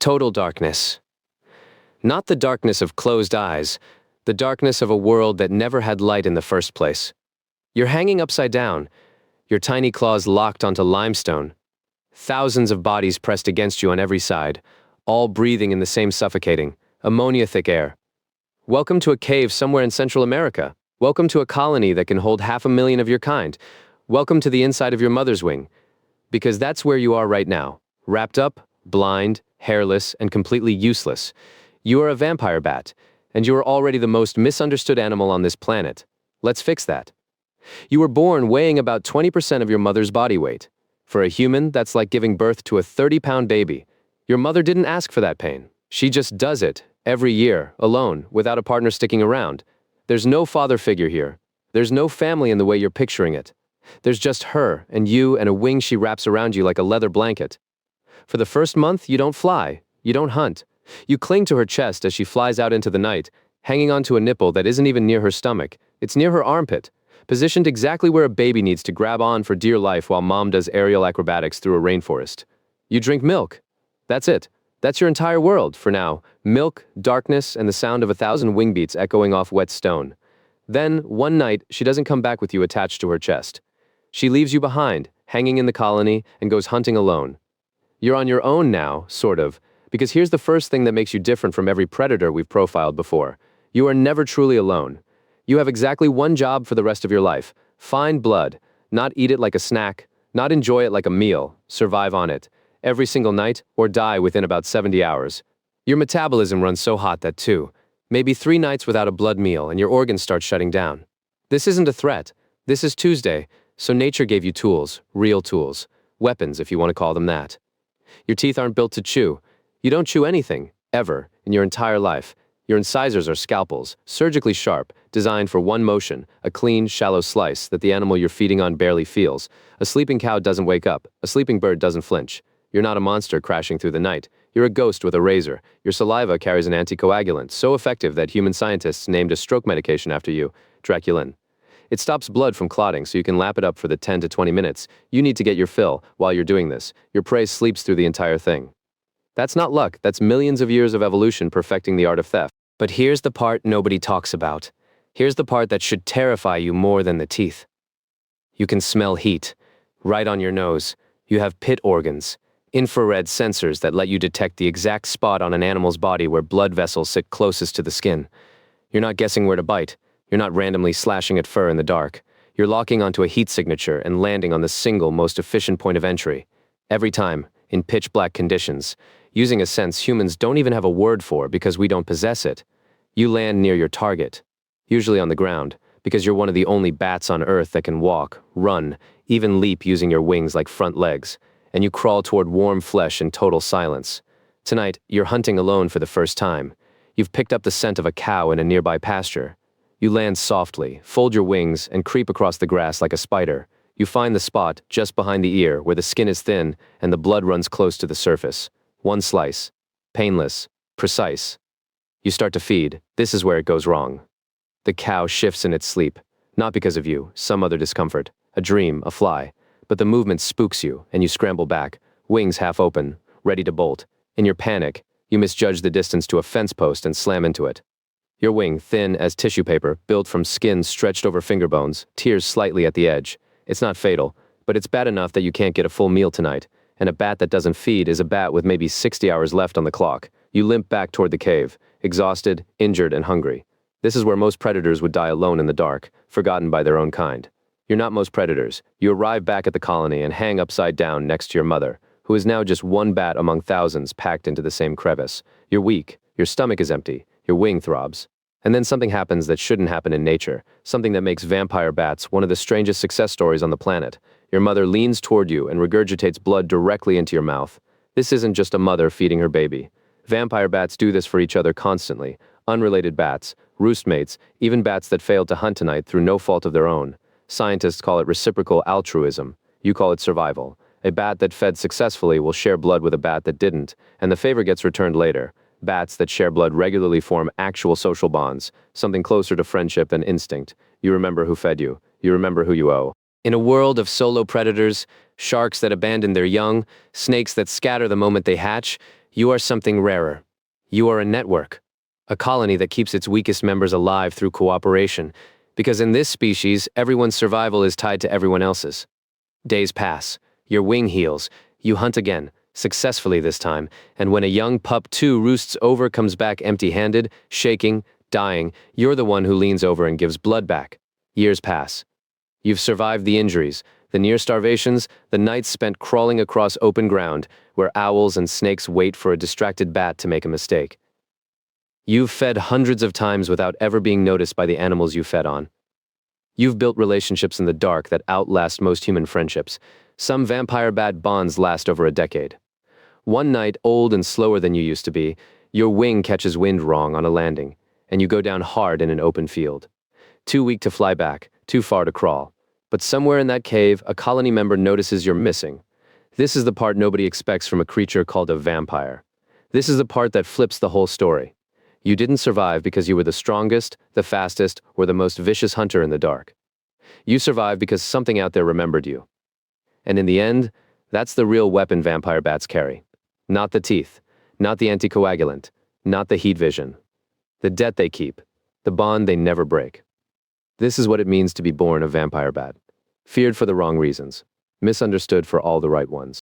Total darkness. Not the darkness of closed eyes, the darkness of a world that never had light in the first place. You're hanging upside down, your tiny claws locked onto limestone. Thousands of bodies pressed against you on every side, all breathing in the same suffocating, ammonia-thick air. Welcome to a cave somewhere in Central America. Welcome to a colony that can hold 500,000 of your kind. Welcome to the inside of your mother's wing. Because that's where you are right now, wrapped up, blind, hairless, and completely useless. You are a vampire bat, and you are already the most misunderstood animal on this planet. Let's fix that. You were born weighing about 20% of your mother's body weight. For a human, that's like giving birth to a 30-pound baby. Your mother didn't ask for that pain. She just does it, every year, alone, without a partner sticking around. There's no father figure here. There's no family in the way you're picturing it. There's just her and you and a wing she wraps around you like a leather blanket. For the first month, you don't fly. You don't hunt. You cling to her chest as she flies out into the night, hanging onto a nipple that isn't even near her stomach. It's near her armpit, positioned exactly where a baby needs to grab on for dear life while mom does aerial acrobatics through a rainforest. You drink milk. That's it. That's your entire world, for now. Milk, darkness, and the sound of 1,000 wing beats echoing off wet stone. Then, one night, she doesn't come back with you attached to her chest. She leaves you behind, hanging in the colony, and goes hunting alone. You're on your own now, sort of, because here's the first thing that makes you different from every predator we've profiled before. You are never truly alone. You have exactly one job for the rest of your life. Find blood, not eat it like a snack, not enjoy it like a meal, survive on it, every single night, or die within about 70 hours. Your metabolism runs so hot that maybe 3 nights without a blood meal and your organs start shutting down. This isn't a threat. This is Tuesday, so nature gave you tools, real tools, weapons if you want to call them that. Your teeth aren't built to chew. You don't chew anything, ever, in your entire life. Your incisors are scalpels, surgically sharp, designed for one motion, a clean, shallow slice that the animal you're feeding on barely feels. A sleeping cow doesn't wake up. A sleeping bird doesn't flinch. You're not a monster crashing through the night. You're a ghost with a razor. Your saliva carries an anticoagulant, so effective that human scientists named a stroke medication after you, Draculin. It stops blood from clotting so you can lap it up for the 10 to 20 minutes you need to get your fill. While you're doing this, your prey sleeps through the entire thing. That's not luck, that's millions of years of evolution perfecting the art of theft. But here's the part nobody talks about. Here's the part that should terrify you more than the teeth. You can smell heat, right on your nose. You have pit organs, infrared sensors that let you detect the exact spot on an animal's body where blood vessels sit closest to the skin. You're not guessing where to bite. You're not randomly slashing at fur in the dark. You're locking onto a heat signature and landing on the single most efficient point of entry. Every time, in pitch-black conditions, using a sense humans don't even have a word for because we don't possess it. You land near your target, usually on the ground, because you're one of the only bats on Earth that can walk, run, even leap using your wings like front legs, and you crawl toward warm flesh in total silence. Tonight, you're hunting alone for the first time. You've picked up the scent of a cow in a nearby pasture. You land softly, fold your wings, and creep across the grass like a spider. You find the spot, just behind the ear, where the skin is thin and the blood runs close to the surface. One slice. Painless. Precise. You start to feed. This is where it goes wrong. The cow shifts in its sleep. Not because of you, some other discomfort. A dream, a fly. But the movement spooks you, and you scramble back, wings half open, ready to bolt. In your panic, you misjudge the distance to a fence post and slam into it. Your wing, thin as tissue paper, built from skin stretched over finger bones, tears slightly at the edge. It's not fatal, but it's bad enough that you can't get a full meal tonight, and a bat that doesn't feed is a bat with maybe 60 hours left on the clock. You limp back toward the cave, exhausted, injured, and hungry. This is where most predators would die alone in the dark, forgotten by their own kind. You're not most predators. You arrive back at the colony and hang upside down next to your mother, who is now just one bat among thousands packed into the same crevice. You're weak, your stomach is empty, your wing throbs. And then something happens that shouldn't happen in nature, something that makes vampire bats one of the strangest success stories on the planet. Your mother leans toward you and regurgitates blood directly into your mouth. This isn't just a mother feeding her baby. Vampire bats do this for each other constantly. Unrelated bats, roost mates, even bats that failed to hunt tonight through no fault of their own. Scientists call it reciprocal altruism. You call it survival. A bat that fed successfully will share blood with a bat that didn't, and the favor gets returned later. Bats that share blood regularly form actual social bonds, something closer to friendship than instinct. You remember who fed you. You remember who you owe. In a world of solo predators, sharks that abandon their young, snakes that scatter the moment they hatch, You are something rarer. You are a network, a colony that keeps its weakest members alive through cooperation, because in this species, everyone's survival is tied to everyone else's. Days pass, your wing heals, you hunt again, successfully this time, and when a young pup too roosts over comes back empty-handed, shaking, dying, you're the one who leans over and gives blood back. Years pass. You've survived the injuries, the near starvations, the nights spent crawling across open ground, where owls and snakes wait for a distracted bat to make a mistake. You've fed hundreds of times without ever being noticed by the animals you fed on. You've built relationships in the dark that outlast most human friendships. Some vampire bat bonds last over a decade. One night, old and slower than you used to be, your wing catches wind wrong on a landing, and you go down hard in an open field. Too weak to fly back, too far to crawl. But somewhere in that cave, a colony member notices you're missing. This is the part nobody expects from a creature called a vampire. This is the part that flips the whole story. You didn't survive because you were the strongest, the fastest, or the most vicious hunter in the dark. You survived because something out there remembered you. And in the end, that's the real weapon vampire bats carry. Not the teeth, not the anticoagulant, not the heat vision. The debt they keep, the bond they never break. This is what it means to be born a vampire bat. Feared for the wrong reasons, misunderstood for all the right ones.